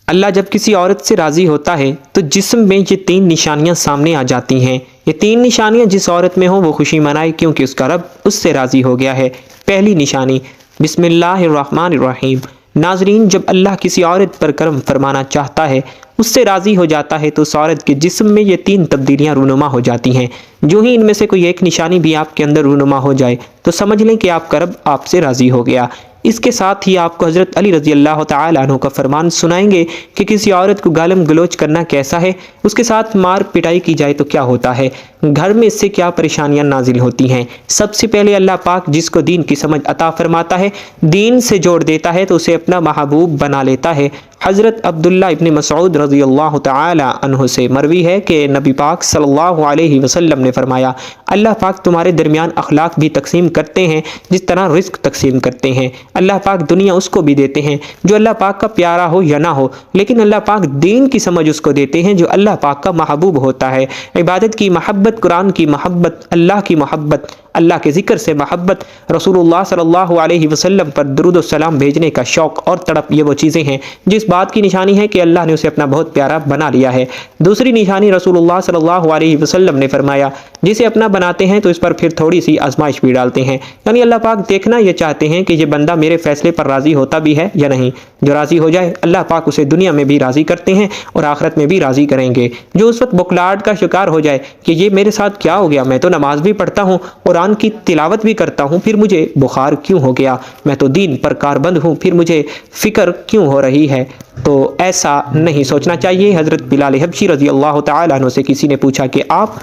اللہ جب کسی عورت سے راضی ہوتا ہے تو جسم میں یہ 3 نشانیاں سامنے آ جاتی ہیں۔ یہ 3 نشانیاں جس عورت میں ہوں وہ خوشی منائے، کیونکہ اس کا رب اس سے راضی ہو گیا ہے۔ پہلی نشانی، بسم اللہ الرحمن الرحیم۔ ناظرین، جب اللہ کسی عورت پر کرم فرمانا چاہتا ہے، اس سے راضی ہو جاتا ہے، تو اس عورت کے جسم میں یہ 3 تبدیلیاں رونما ہو جاتی ہیں۔ جو ہی ان میں سے کوئی ایک نشانی بھی آپ کے اندر رونما ہو جائے تو سمجھ لیں کہ آپ کا رب آپ سے راضی ہو گیا۔ اس کے ساتھ ہی آپ کو حضرت علی رضی اللہ تعالی عنہ کا فرمان سنائیں گے کہ کسی عورت کو گالم گلوچ کرنا کیسا ہے، اس کے ساتھ مار پٹائی کی جائے تو کیا ہوتا ہے، گھر میں اس سے کیا پریشانیاں نازل ہوتی ہیں۔ سب سے پہلے اللہ پاک جس کو دین کی سمجھ عطا فرماتا ہے، دین سے جوڑ دیتا ہے، تو اسے اپنا محبوب بنا لیتا ہے۔ حضرت عبداللہ ابن مسعود رضی اللہ تعالی عنہ سے مروی ہے کہ نبی پاک صلی اللہ علیہ وسلم نے فرمایا، اللہ پاک تمہارے درمیان اخلاق بھی تقسیم کرتے ہیں جس طرح رزق تقسیم کرتے ہیں۔ اللہ پاک دنیا اس کو بھی دیتے ہیں جو اللہ پاک کا پیارا ہو یا نہ ہو، لیکن اللہ پاک دین کی سمجھ اس کو دیتے ہیں جو اللہ پاک کا محبوب ہوتا ہے۔ عبادت کی محبت، قرآن کی محبت، اللہ کی محبت، اللہ کے ذکر سے محبت، رسول اللہ صلی اللہ علیہ وسلم پر درود و سلام بھیجنے کا شوق اور تڑپ، یہ وہ چیزیں ہیں جس بات کی نشانی ہے کہ اللہ نے اسے اپنا بہت پیارا بنا لیا ہے۔ دوسری نشانی، رسول اللہ صلی اللہ علیہ وسلم نے فرمایا، جسے اپنا بناتے ہیں تو اس پر پھر تھوڑی سی آزمائش بھی ڈالتے ہیں، یعنی اللہ پاک دیکھنا یہ چاہتے ہیں کہ یہ بندہ میرے فیصلے پر راضی ہوتا بھی ہے یا نہیں۔ جو راضی ہو جائے اللہ پاک اسے دنیا میں بھی راضی کرتے ہیں اور آخرت میں بھی راضی کریں گے۔ جو اس وقت بخلاہٹ کا شکار ہو جائے کہ یہ میرے ساتھ کیا ہو گیا، میں تو نماز بھی پڑھتا ہوں، قرآن کی تلاوت بھی کرتا ہوں، پھر مجھے بخار کیوں ہو گیا، میں تو دین پر کاربند ہوں، پھر مجھے فکر کیوں ہو رہی ہے، تو ایسا نہیں سوچنا چاہیے۔ حضرت بلال حبشی رضی اللہ تعالی عنہ سے کسی نے پوچھا کہ آپ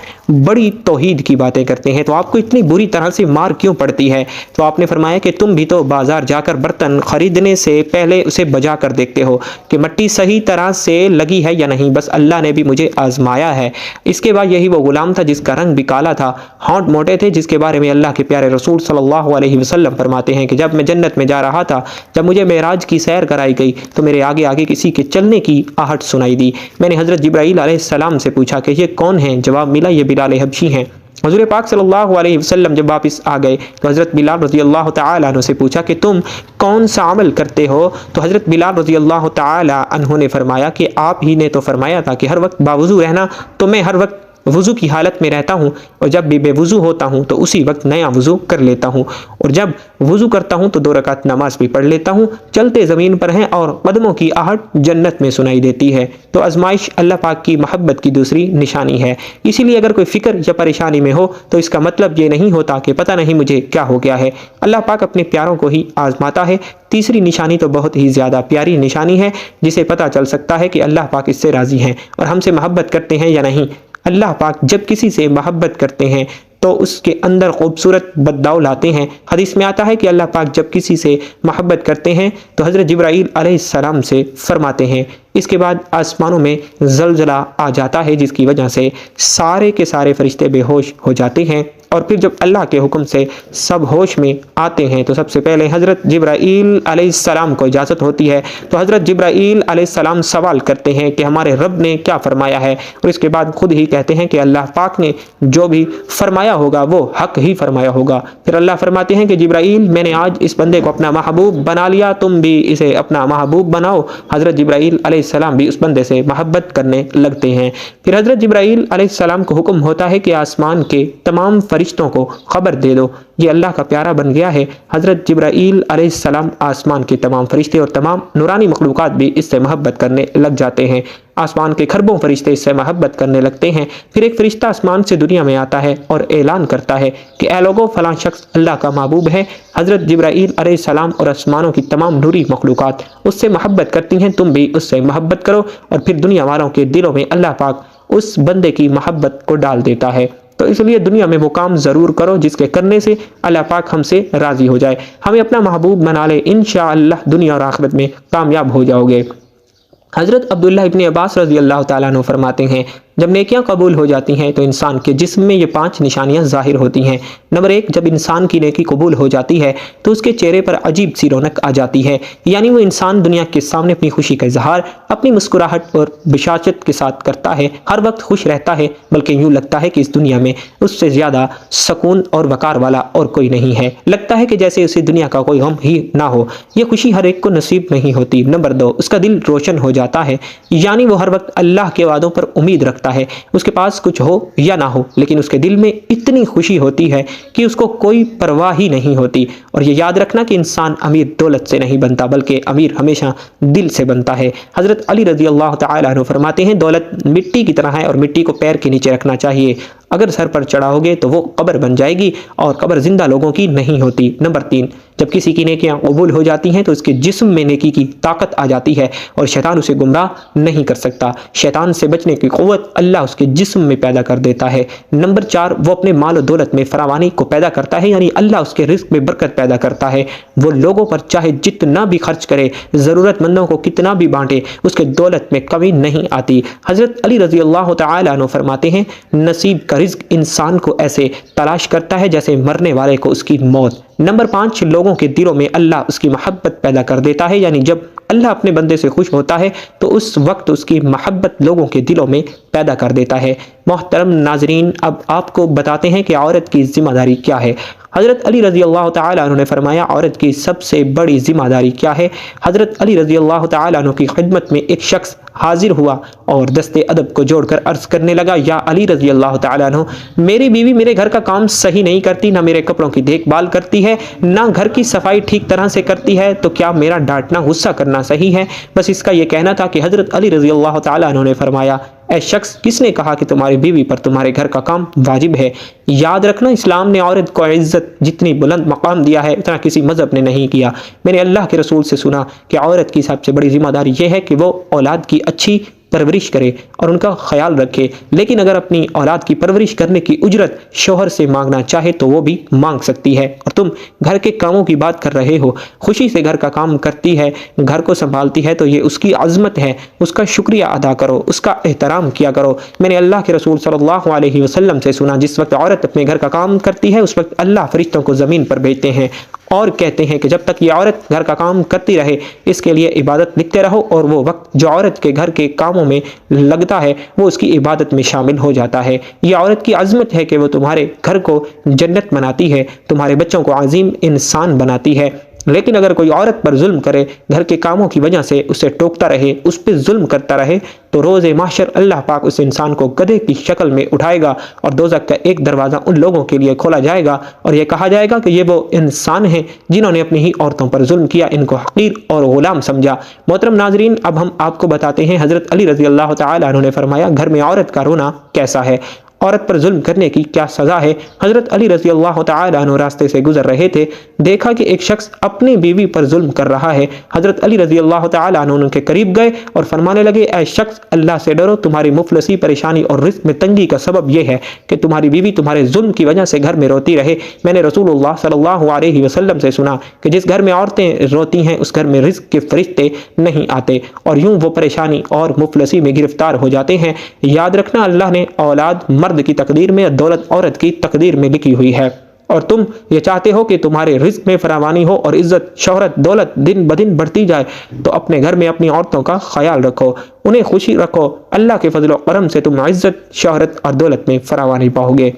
بڑی توحید کی باتیں کرتے ہیں تو آپ کو اتنی بری طرح سے مار کیوں پڑتی ہے؟ تو آپ نے فرمایا کہ تم بھی تو بازار جا کر برتن خریدنے سے پہلے اسے بجا کر دیکھتے ہو کہ مٹی صحیح طرح سے لگی ہے یا نہیں، بس اللہ نے بھی مجھے آزمایا ہے۔ اس کے بعد یہی وہ غلام تھا جس کا رنگ بھی کالا تھا، ہونٹ موٹے تھے، جس کے بارے میں اللہ کے پیارے رسول صلی اللہ علیہ وسلم فرماتے ہیں کہ جب میں جنت میں جا رہا تھا، جب مجھے معراج کی سیر کرائی گئی تو میرے آگے آگے کسی کے چلنے کی آہٹ سنائی دی۔ میں نے حضرت جبرائیل علیہ السلام سے پوچھا کہ یہ کون ہیں؟ جواب ملا یہ بلال حبشی ہیں۔ حضور پاک صلی اللہ علیہ وسلم جب واپس آ گئے تو حضرت بلال رضی اللہ تعالی عنہ سے پوچھا کہ تم کون سا عمل کرتے ہو؟ تو حضرت بلال رضی اللہ تعالی عنہ نے فرمایا کہ آپ ہی نے تو فرمایا تھا کہ ہر وقت باوضو رہنا، تو میں ہر وقت وضو کی حالت میں رہتا ہوں، اور جب بھی بے وضو ہوتا ہوں تو اسی وقت نیا وضو کر لیتا ہوں، اور جب وضو کرتا ہوں تو 2 رکعت نماز بھی پڑھ لیتا ہوں، چلتے زمین پر ہیں اور قدموں کی آہٹ جنت میں سنائی دیتی ہے۔ تو آزمائش اللہ پاک کی محبت کی دوسری نشانی ہے۔ اسی لیے اگر کوئی فکر یا پریشانی میں ہو تو اس کا مطلب یہ نہیں ہوتا کہ پتہ نہیں مجھے کیا ہو گیا ہے، اللہ پاک اپنے پیاروں کو ہی آزماتا ہے۔ تیسری نشانی تو بہت ہی زیادہ پیاری نشانی ہے، جسے پتہ چل سکتا ہے کہ اللہ پاک اس سے راضی ہیں اور ہم سے محبت کرتے ہیں یا نہیں۔ اللہ پاک جب کسی سے محبت کرتے ہیں تو اس کے اندر خوبصورت بدلاؤ لاتے ہیں۔ حدیث میں آتا ہے کہ اللہ پاک جب کسی سے محبت کرتے ہیں تو حضرت جبرائیل علیہ السلام سے فرماتے ہیں، اس کے بعد آسمانوں میں زلزلہ آ جاتا ہے جس کی وجہ سے سارے کے سارے فرشتے بے ہوش ہو جاتے ہیں، اور پھر جب اللہ کے حکم سے سب ہوش میں آتے ہیں تو سب سے پہلے حضرت جبرائیل علیہ السلام کو اجازت ہوتی ہے، تو حضرت جبرائیل علیہ السلام سوال کرتے ہیں کہ ہمارے رب نے کیا فرمایا ہے، اور اس کے بعد خود ہی کہتے ہیں کہ اللہ پاک نے جو بھی فرمایا ہوگا وہ حق ہی فرمایا ہوگا۔ پھر اللہ فرماتے ہیں کہ جبرائیل میں نے آج اس بندے کو اپنا محبوب بنا لیا، تم بھی اسے اپنا محبوب بناؤ۔ حضرت جبرائیل علیہ السلام بھی اس بندے سے محبت کرنے لگتے ہیں۔ پھر حضرت جبرائیل علیہ السلام کو حکم ہوتا ہے کہ آسمان کے تمام فرشتوں کو خبر دے دو یہ اللہ کا پیارا بن گیا ہے۔ حضرت جبرائیل علیہ السلام آسمان کے تمام فرشتے اور تمام نورانی مخلوقات بھی اس سے محبت کرنے لگ جاتے ہیں۔ آسمان کے کھربوں فرشتے اس سے محبت کرنے لگتے ہیں۔ پھر ایک فرشتہ آسمان سے دنیا میں آتا ہے اور اعلان کرتا ہے کہ اے لوگوں، فلاں شخص اللہ کا محبوب ہے۔ حضرت جبرائیل علیہ السلام اور آسمانوں کی تمام نوری مخلوقات اس سے محبت کرتی ہیں، تم بھی اس سے محبت کرو، اور پھر دنیا والوں کے دلوں میں اللہ پاک اس بندے کی محبت کو ڈال دیتا ہے۔ تو اس لیے دنیا میں وہ کام ضرور کرو جس کے کرنے سے اللہ پاک ہم سے راضی ہو جائے، ہمیں اپنا محبوب بنا لے، انشاءاللہ دنیا اور آخرت میں کامیاب ہو جاؤ گے۔ حضرت عبداللہ ابن عباس رضی اللہ تعالیٰ عنہ فرماتے ہیں جب نیکیاں قبول ہو جاتی ہیں تو انسان کے جسم میں یہ 5 نشانیاں ظاہر ہوتی ہیں۔ نمبر 1، جب انسان کی نیکی قبول ہو جاتی ہے تو اس کے چہرے پر عجیب سی رونق آ جاتی ہے، یعنی وہ انسان دنیا کے سامنے اپنی خوشی کا اظہار اپنی مسکراہٹ اور بشاشت کے ساتھ کرتا ہے، ہر وقت خوش رہتا ہے، بلکہ یوں لگتا ہے کہ اس دنیا میں اس سے زیادہ سکون اور وقار والا اور کوئی نہیں ہے، لگتا ہے کہ جیسے اسے دنیا کا کوئی غم ہی نہ ہو۔ یہ خوشی ہر ایک کو نصیب نہیں ہوتی۔ نمبر 2، اس کا دل روشن ہو جاتا ہے، یعنی وہ ہر وقت اللہ کے وعدوں پر امید رکھتا ہے، اس کے پاس کچھ ہو یا نہ ہو لیکن اس کے دل میں اتنی خوشی ہوتی ہے کہ اس کو کوئی پرواہ ہی نہیں ہوتی۔ اور یہ یاد رکھنا کہ انسان امیر دولت سے نہیں بنتا بلکہ امیر ہمیشہ دل سے بنتا ہے۔ حضرت علی رضی اللہ تعالی عنہ فرماتے ہیں، دولت مٹی کی طرح ہے اور مٹی کو پیر کے نیچے رکھنا چاہیے، اگر سر پر چڑھاؤ گے تو وہ قبر بن جائے گی اور قبر زندہ لوگوں کی نہیں ہوتی۔ نمبر 3، جب کسی کی نیکیاں قبول ہو جاتی ہیں تو اس کے جسم میں نیکی کی طاقت آ جاتی ہے اور شیطان اسے گمراہ نہیں کر سکتا۔ شیطان سے بچنے کی قوت اللہ اس کے جسم میں پیدا کر دیتا ہے۔ نمبر 4، وہ اپنے مال و دولت میں فراوانی کو پیدا کرتا ہے، یعنی اللہ اس کے رزق میں برکت پیدا کرتا ہے۔ وہ لوگوں پر چاہے جتنا بھی خرچ کرے، ضرورت مندوں کو کتنا بھی بانٹے، اس کے دولت میں کمی نہیں آتی۔ حضرت علی رضی اللہ تعالی عنہ فرماتے ہیں، نصیب کا رزق انسان کو ایسے تلاش کرتا ہے جیسے مرنے والے کو اس کی موت۔ نمبر 5، لوگوں کے دلوں میں اللہ اس کی محبت پیدا کر دیتا ہے، یعنی جب اللہ اپنے بندے سے خوش ہوتا ہے تو اس وقت اس کی محبت لوگوں کے دلوں میں پیدا کر دیتا ہے۔ محترم ناظرین، اب آپ کو بتاتے ہیں کہ عورت کی ذمہ داری کیا ہے۔ حضرت علی رضی اللہ تعالی عنہ نے فرمایا، عورت کی سب سے بڑی ذمہ داری کیا ہے؟ حضرت علی رضی اللہ تعالی عنہ کی خدمت میں ایک شخص حاضر ہوا اور دست ادب کو جوڑ کر عرض کرنے لگا، یا علی رضی اللہ تعالی عنہ، میری بیوی میرے گھر کا کام صحیح نہیں کرتی، نہ میرے کپڑوں کی دیکھ بھال کرتی ہے، نہ گھر کی صفائی ٹھیک طرح سے کرتی ہے، تو کیا میرا ڈانٹنا غصہ کرنا صحیح ہے؟ بس اس کا یہ کہنا تھا کہ حضرت علی رضی اللہ تعالی عنہ نے فرمایا، اے شخص، کس نے کہا کہ تمہاری بیوی پر تمہارے گھر کا کام واجب ہے؟ یاد رکھنا، اسلام نے عورت کو عزت جتنی بلند مقام دیا ہے اتنا کسی مذہب نے نہیں کیا۔ میں نے اللہ کے رسول سے سنا کہ عورت کی سب سے بڑی ذمہ داری یہ ہے کہ وہ اولاد کی اچھی پرورش کرے اور ان کا خیال رکھے، لیکن اگر اپنی اولاد کی پرورش کرنے کی اجرت شوہر سے مانگنا چاہے تو وہ بھی مانگ سکتی ہے۔ اور تم گھر کے کاموں کی بات کر رہے ہو، خوشی سے گھر کا کام کرتی ہے، گھر کو سنبھالتی ہے، تو یہ اس کی عظمت ہے، اس کا شکریہ ادا کرو، اس کا احترام کیا کرو۔ میں نے اللہ کے رسول صلی اللہ علیہ وسلم سے سنا، جس وقت عورت اپنے گھر کا کام کرتی ہے اس وقت اللہ فرشتوں کو زمین پر بھیجتے ہیں اور کہتے ہیں کہ جب تک یہ عورت گھر کا کام کرتی رہے اس کے لیے عبادت لکھتے رہو، اور وہ وقت جو عورت کے گھر کے کاموں میں لگتا ہے وہ اس کی عبادت میں شامل ہو جاتا ہے۔ یہ عورت کی عظمت ہے کہ وہ تمہارے گھر کو جنت بناتی ہے، تمہارے بچوں کو عظیم انسان بناتی ہے۔ لیکن اگر کوئی عورت پر ظلم کرے، گھر کے کاموں کی وجہ سے اسے ٹوکتا رہے، اس پہ ظلم کرتا رہے، تو روز محشر اللہ پاک اس انسان کو گدھے کی شکل میں اٹھائے گا اور دوزخ کا ایک دروازہ ان لوگوں کے لیے کھولا جائے گا اور یہ کہا جائے گا کہ یہ وہ انسان ہیں جنہوں نے اپنی ہی عورتوں پر ظلم کیا، ان کو حقیر اور غلام سمجھا۔ محترم ناظرین، اب ہم آپ کو بتاتے ہیں حضرت علی رضی اللہ تعالی عنہ نے فرمایا، گھر میں عورت کا رونا کیسا ہے، عورت پر ظلم کرنے کی کیا سزا ہے۔ حضرت علی رضی اللہ تعالی عنہ راستے سے گزر رہے تھے، دیکھا کہ ایک شخص اپنی بیوی پر ظلم کر رہا ہے۔ حضرت علی رضی اللہ تعالی عنہ ان کے قریب گئے اور فرمانے لگے، اے شخص، اللہ سے ڈرو، تمہاری مفلسی، پریشانی اور رزق میں تنگی کا سبب یہ ہے کہ تمہاری بیوی تمہارے ظلم کی وجہ سے گھر میں روتی رہے۔ میں نے رسول اللہ صلی اللہ علیہ وسلم سے سنا کہ جس گھر میں عورتیں روتی ہیں اس گھر میں رزق کے فرشتے نہیں آتے اور یوں وہ پریشانی اور مفلسی میں گرفتار ہو جاتے ہیں۔ یاد رکھنا، اللہ نے اولاد مرد کی تقدیر میں، دولت عورت کی تقدیر میں لکھی ہوئی ہے، اور تم یہ چاہتے ہو کہ تمہارے رزق میں فراوانی ہو اور عزت، شہرت، دولت دن بدن بڑھتی جائے، تو اپنے گھر میں اپنی عورتوں کا خیال رکھو، انہیں خوشی رکھو، اللہ کے فضل و کرم سے تم عزت، شہرت اور دولت میں فراوانی پاؤ گے۔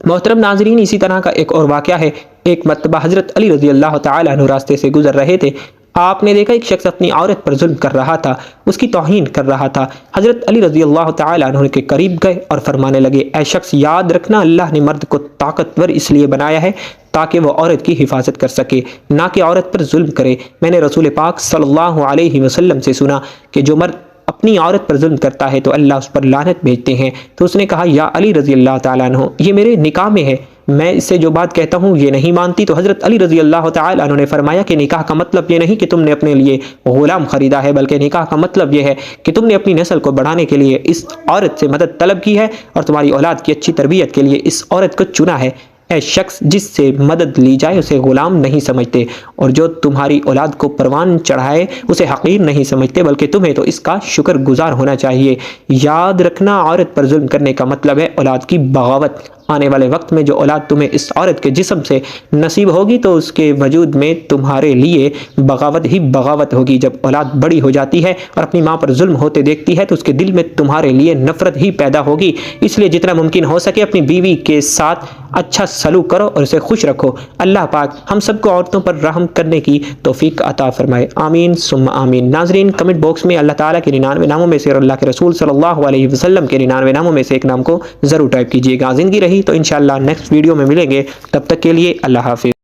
محترم ناظرین، اسی طرح کا ایک اور واقعہ ہے۔ ایک مرتبہ حضرت علی رضی اللہ تعالی عنہ راستے سے گزر رہے تھے، آپ نے دیکھا ایک شخص اپنی عورت پر ظلم کر رہا تھا، اس کی توہین کر رہا تھا۔ حضرت علی رضی اللہ تعالی عنہ کے قریب گئے اور فرمانے لگے، اے شخص، یاد رکھنا، اللہ نے مرد کو طاقتور اس لیے بنایا ہے تاکہ وہ عورت کی حفاظت کر سکے، نہ کہ عورت پر ظلم کرے۔ میں نے رسول پاک صلی اللہ علیہ وسلم سے سنا کہ جو مرد اپنی عورت پر ظلم کرتا ہے تو اللہ اس پر لعنت بھیجتے ہیں۔ تو اس نے کہا، یا علی رضی اللہ تعالیٰ عنہ، یہ میرے نکاح میں ہے، میں اس سے جو بات کہتا ہوں یہ نہیں مانتی۔ تو حضرت علی رضی اللہ تعالیٰ عنہ نے فرمایا کہ نکاح کا مطلب یہ نہیں کہ تم نے اپنے لیے غلام خریدا ہے، بلکہ نکاح کا مطلب یہ ہے کہ تم نے اپنی نسل کو بڑھانے کے لیے اس عورت سے مدد طلب کی ہے اور تمہاری اولاد کی اچھی تربیت کے لیے اس عورت کو چنا ہے۔ اے شخص جس سے مدد لی جائے اسے غلام نہیں سمجھتے، اور جو تمہاری اولاد کو پروان چڑھائے اسے حقیر نہیں سمجھتے، بلکہ تمہیں تو اس کا شکر گزار ہونا چاہیے۔ یاد رکھنا، عورت پر ظلم کرنے کا مطلب ہے اولاد کی بغاوت۔ آنے والے وقت میں جو اولاد تمہیں اس عورت کے جسم سے نصیب ہوگی تو اس کے وجود میں تمہارے لیے بغاوت ہی بغاوت ہوگی۔ جب اولاد بڑی ہو جاتی ہے اور اپنی ماں پر ظلم ہوتے دیکھتی ہے تو اس کے دل میں تمہارے لیے نفرت ہی پیدا ہوگی۔ اس لیے جتنا ممکن ہو سکے اپنی بیوی کے ساتھ اچھا سلوک کرو اور اسے خوش رکھو۔ اللہ پاک ہم سب کو عورتوں پر رحم کرنے کی توفیق عطا فرمائے، آمین ثم آمین۔ ناظرین، کمنٹ باکس میں اللہ تعالیٰ کے 99 ناموں میں سے اور اللہ کے رسول صلی اللہ علیہ وسلم کے 99 ناموں میں سے ایک نام کو ضرور ٹائپ کیجیے گا۔ زندگی رہی تو انشاءاللہ نیکسٹ ویڈیو میں ملیں گے، تب تک کے لیے اللہ حافظ۔